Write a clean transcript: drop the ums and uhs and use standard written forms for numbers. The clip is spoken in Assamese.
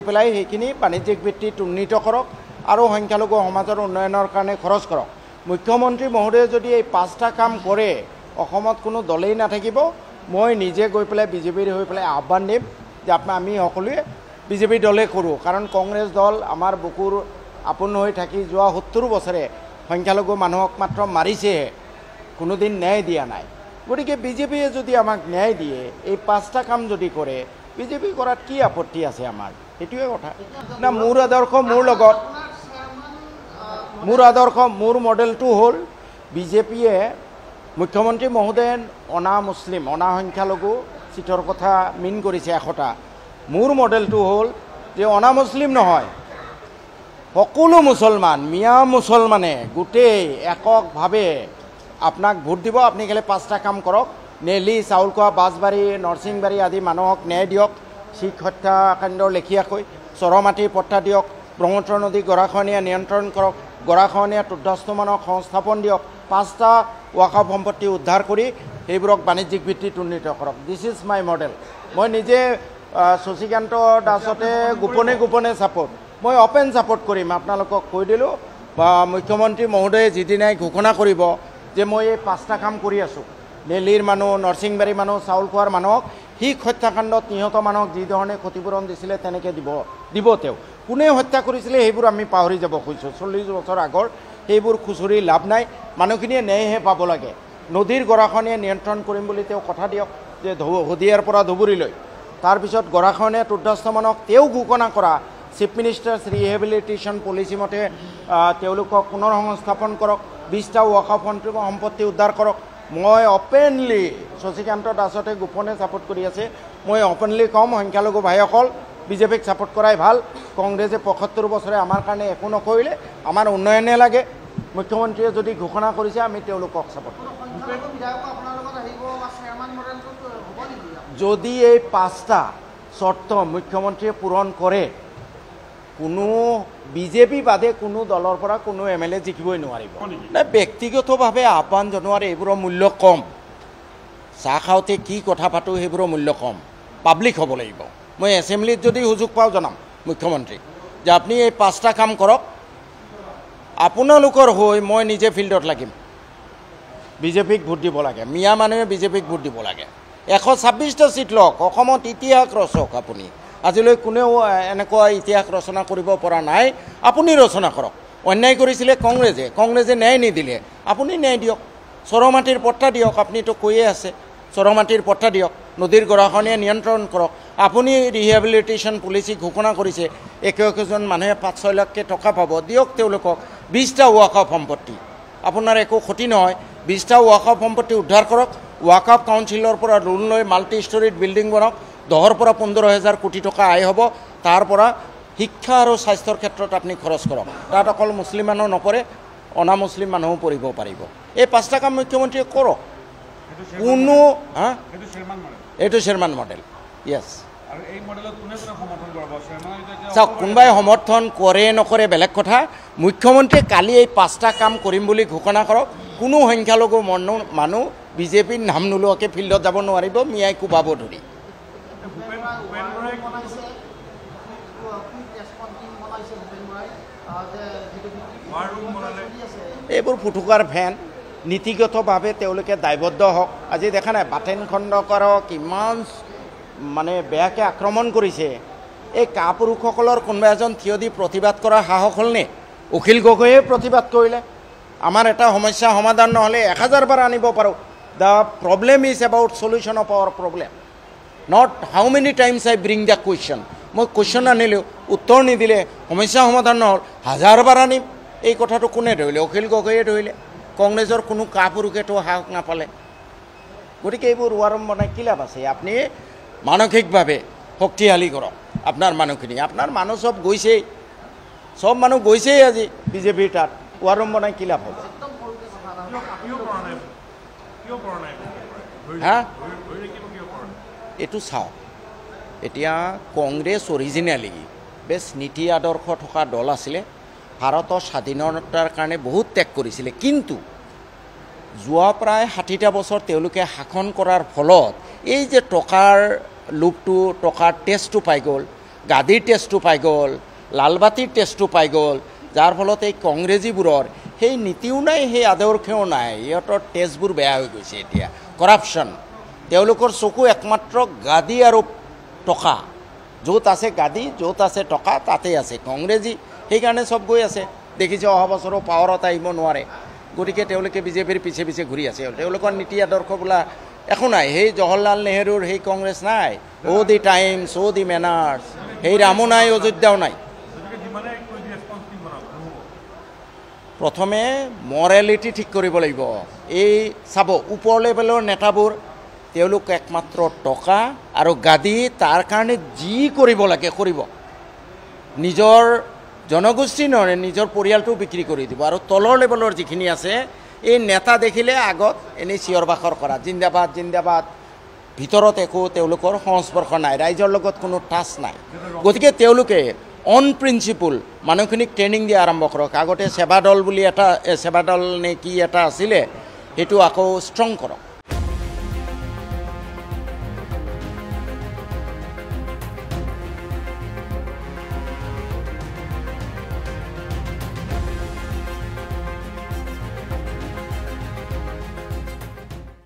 পেলাই সেইখিনি বাণিজ্যিক ভিত্তিত উন্নীত কৰক আৰু সংখ্যালঘু সমাজৰ উন্নয়নৰ কাৰণে খৰচ কৰক। মুখ্যমন্ত্ৰী মহোদয়ে যদি এই 5টা কাম কৰে অসমত কোনো দলেই নাথাকিব। মই নিজে গৈ পেলাই বিজেপিৰ হৈ পেলাই আহ্বান দিম যে আমি সকলোৱে বিজেপি দলে কৰোঁ, কাৰণ কংগ্ৰেছ দল আমাৰ বুকুৰ আপোন হৈ থাকি যোৱা 70 বছৰে সংখ্যালঘু মানুহক মাত্ৰ মাৰিছেহে, কোনোদিন ন্যায় দিয়া নাই। গতিকে বিজেপিয়ে যদি আমাক ন্যায় দিয়ে, এই 5টা কাম যদি কৰে, বিজেপি কৰাত কি আপত্তি আছে আমাৰ? সেইটোৱে কথা না। মোৰ আদৰ্শ মোৰ লগত, মোৰ মডেলটো হ'ল বিজেপিয়ে মুখ্যমন্ত্ৰী মহোদয়ে অনা মুছলিম, অনা সংখ্যালঘু চিটৰ কথা মিন কৰিছে 100টা। মোৰ মডেলটো হ'ল যে অনা মুছলিম নহয়, সকলো মুছলমান, মিয়া মুছলমানে গোটেই এককভাৱে আপোনাক ভোট দিব। আপুনি খালি 5টা কাম কৰক। নেলি, চাউলখোৱা, বাছবাৰী, নৰসিংবাৰী আদি মানুহক ন্যায় দিয়ক, শিখ হত্যাকাণ্ডৰ লেখীয়াকৈ চৰমাটিৰ পট্টা দিয়ক, ব্ৰহ্মপুত্ৰ নদী গৰাখহনীয়া নিয়ন্ত্ৰণ কৰক, গৰাখহনীয়াত উদ্ধস্ত মানুহক সংস্থাপন দিয়ক, 5টা ৱাকফ সম্পত্তি উদ্ধাৰ কৰি সেইবোৰক বাণিজ্যিক ভিত্তিত উন্নীত কৰক। This is my model. মই নিজে শশীকান্ত দাসতে গোপনে ছাপোৰ্ট, মই অপেন ছাপোৰ্ট কৰিম। আপোনালোকক কৈ দিলোঁ, বা মুখ্যমন্ত্ৰী মহোদয়ে যিদিনাই ঘোষণা কৰিব যে মই এই 5টা কাম কৰি আছোঁ, নেল্লীৰ মানুহ, নৰসিংবাৰী মানুহ, চাউলখোৱাৰ মানুহক, শিখ হত্যাকাণ্ডত নিহত মানুহক যিধৰণে ক্ষতিপূৰণ দিছিলে তেনেকৈ দিব তেওঁ। কোনে হত্যা কৰিছিলে সেইবোৰ আমি পাহৰি যাব খুজিছোঁ। 40 বছৰ আগৰ সেইবোৰ খুচৰি লাভ নাই। মানুহখিনিয়ে ন্যায়হে পাব লাগে। নদীৰ গৰাখহনীয়া নিয়ন্ত্ৰণ কৰিম বুলি তেওঁ কথা দিয়ক, যে শদিয়াৰ পৰা ধুবুৰীলৈ। তাৰপিছত গৰাখহনীয়াত উদ্ধস্ত মানুহক তেওঁ ঘোষণা কৰা চিফ মিনিষ্টাৰ্ছ ৰিহেবিলিটেশ্যন পলিচি মতে তেওঁলোকক পুনৰ সংস্থাপন কৰক, 20টা ৱাকফ সম্পত্তি উদ্ধাৰ কৰক। মই অপেনলি, শশীকান্ত দাসতে গোপনে ছাপোৰ্ট কৰি আছে, মই অপেনলি কম, সংখ্যালঘু ভাইসকল বিজেপিক ছাপোৰ্ট কৰাই ভাল। কংগ্ৰেছে 75 বছৰে আমাৰ কাৰণে একো নকৰিলে, আমাৰ উন্নয়নে লাগে। মুখ্যমন্ত্ৰীয়ে যদি ঘোষণা কৰিছে, আমি তেওঁলোকক ছাপোৰ্ট কৰিম। যদি এই 5টা চৰ্ত মুখ্যমন্ত্ৰীয়ে পূৰণ কৰে, কোনো বিজেপি বাদে কোনো দলৰ পৰা কোনো MLA জিকিবই নোৱাৰিব। ব্যক্তিগতভাৱে আহ্বান জনোৱাৰ এইবোৰৰ মূল্য কম। চাহ খাওঁতে কি কথা পাতোঁ সেইবোৰৰ মূল্য কম। পাব্লিক হ'ব লাগিব। মই এছেম্বলিত যদি সুযোগ পাওঁ জনাম মুখ্যমন্ত্ৰীক যে আপুনি এই 5টা কাম কৰক, আপোনালোকৰ হৈ মই নিজে ফিল্ডত লাগিম। বিজেপিক ভোট দিব লাগে, মিয়া মানুহে বিজেপিক ভোট দিব লাগে। 126টা চিট লওক, অসমত ইতিহাস ৰচক। আপুনি আজিলৈ কোনেও এনেকুৱা ইতিহাস ৰচনা কৰিব পৰা নাই, আপুনি ৰচনা কৰক। অন্যায় কৰিছিলে কংগ্ৰেছে ন্যায় নিদিলে, আপুনি ন্যায় দিয়ক। চৰমাটিৰ পট্টা দিয়ক, আপুনিতো কৈয়ে আছে, চৰমাটিৰ পট্টা দিয়ক। নদীৰ গৰাখহনীয়া নিয়ন্ত্ৰণ কৰক। আপুনি ৰিহেবিলিটেশ্যন পলিচি ঘোষণা কৰিছে, একজন মানুহে 5-6 লাখকৈ টকা পাব, দিয়ক তেওঁলোকক। 20টা ৱাকফ সম্পত্তি, আপোনাৰ একো ক্ষতি নহয়। 20টা ৱাকফ সম্পত্তি উদ্ধাৰ কৰক। ৱাকফ কাউন্সিলৰ পৰা লোন লৈ মাল্টি ষ্টৰিড বিল্ডিং বনাওক। 10ৰ পৰা 15,000 কোটি টকা আয় হ'ব। তাৰ পৰা শিক্ষা আৰু স্বাস্থ্যৰ ক্ষেত্ৰত আপুনি খৰচ কৰক। তাত অকল মুছলিম মানুহ নপৰে, অনা মুছলিম মানুহো পঢ়িব পাৰিব। এই 5টা কাম মুখ্যমন্ত্ৰীয়ে কৰক। কোনো এইটো শ্বেৰমান মডেল। য়েছ, চাওক, কোনোবাই সমৰ্থন কৰে নকৰে বেলেগ কথা। মুখ্যমন্ত্ৰীয়ে কালি এই 5টা কাম কৰিম বুলি ঘোষণা কৰক। কোনো সংখ্যালঘু মানুহ বিজেপিৰ নাম নোলোৱাকৈ ফিল্ডত যাব নোৱাৰিব, মিয়াই কোবাব ধৰি। এইবোৰ ফুটুকাৰ ফেন। নীতিগতভাৱে তেওঁলোকে দায়বদ্ধ হওক। আজি দেখা নাই বাটেন খণ্ডকাৰক ইমান বেয়াকৈ আক্ৰমণ কৰিছে। এই কাপুৰুষসকলৰ কোনোবা এজন থিয় দি প্ৰতিবাদ কৰাৰ সাহস হ'লনে? অখিল গগৈয়ে প্ৰতিবাদ কৰিলে। আমাৰ এটা সমস্যা সমাধান নহ'লে 1000 বাৰ আনিব পাৰোঁ। The problem is about solution of our problem, not how many times I bring the question. মই কুৱেশ্যন আনিলোঁ, উত্তৰ নিদিলে, সমস্যা সমাধান নহ'ল, 1000 বাৰ আনিম। এই কথাটো কোনে ধৰিলে? অখিল গগৈয়ে ধৰিলে। কংগ্ৰেছৰ কোনো কাপুৰুষেতো সাহস নাপালে। গতিকে এইবোৰ ৱাৰম বনাই কি লাভ আছে? আপুনি মানসিকভাৱে শক্তিশালী কৰক আপোনাৰ মানুহখিনি। আপোনাৰ মানুহ চব গৈছেই, চব মানুহ গৈছেই আজি বিজেপিৰ তাত। ৱাৰম বনাই কি লাভ হ'ব? হা, এইটো চাওক, এতিয়া কংগ্ৰেছ অৰিজিনেলি বেছ নীতি আদৰ্শ থকা দল আছিলে। ভাৰতৰ স্বাধীনতাৰ কাৰণে বহুত ত্যাগ কৰিছিলে, কিন্তু যোৱা প্ৰায় 60টা বছৰ তেওঁলোকে শাসন কৰাৰ ফলত এই যে টকাৰ লোভটো, টকাৰ টেষ্টটো পাই গ'ল, গাদীৰ টেষ্টটো পাই গ'ল, লালবাতিৰ টেষ্টটো পাই গ'ল, যাৰ ফলত এই কংগ্ৰেছীবোৰৰ সেই নীতিও নাই, সেই আদৰ্শও নাই, ইহঁতৰ টেষ্টবোৰ বেয়া হৈ গৈছে এতিয়া। কৰাপশ্যন, তেওঁলোকৰ চকু একমাত্ৰ গাদী আৰু টকা, য'ত আছে গাদী, য'ত আছে টকা, তাতেই আছে কংগ্ৰেছী, সেইকাৰণে চব গৈ আছে। দেখিছে অহা বছৰো পাৱাৰত আহিব নোৱাৰে, গতিকে তেওঁলোকে বিজেপিৰ পিছে পিছে ঘূৰি আছে। তেওঁলোকৰ নীতি আদৰ্শ বোলা একো নাই, সেই জৱাহৰলাল নেহৰুৰ সেই কংগ্ৰেছ নাই, দি টাইমছ, দি মেনাৰ্ছ, সেই ৰামো নাই, অযোধ্যাও নাই। প্ৰথমে মৰেলিটি ঠিক কৰিব লাগিব। এই চাব ওপৰ লেভেলৰ নেতাবোৰ, তেওঁলোক একমাত্ৰ টকা আৰু গাদী, তাৰ কাৰণে যি কৰিব লাগে কৰিব, নিজৰ জনগোষ্ঠী নহয় নিজৰ পৰিয়ালটো বিক্ৰী কৰি দিব। আৰু তলৰ লেভেলৰ যিখিনি আছে এই নেতা দেখিলে আগত এনেই চিঞৰ বাখৰ কৰা, জিন্দাবাদ জিন্দাবাদ, ভিতৰত একো তেওঁলোকৰ সংস্পৰ্শ নাই, ৰাইজৰ লগত কোনো টাচ নাই। গতিকে তেওঁলোকে অন প্ৰিন্সিপল মানুহখিনিক ট্ৰেইনিং দিয়া আৰম্ভ কৰক। আগতে সেৱা দল বুলি এটা, সেৱা দল নে কি এটা আছিলে, সেইটো আকৌ ষ্ট্ৰং কৰক।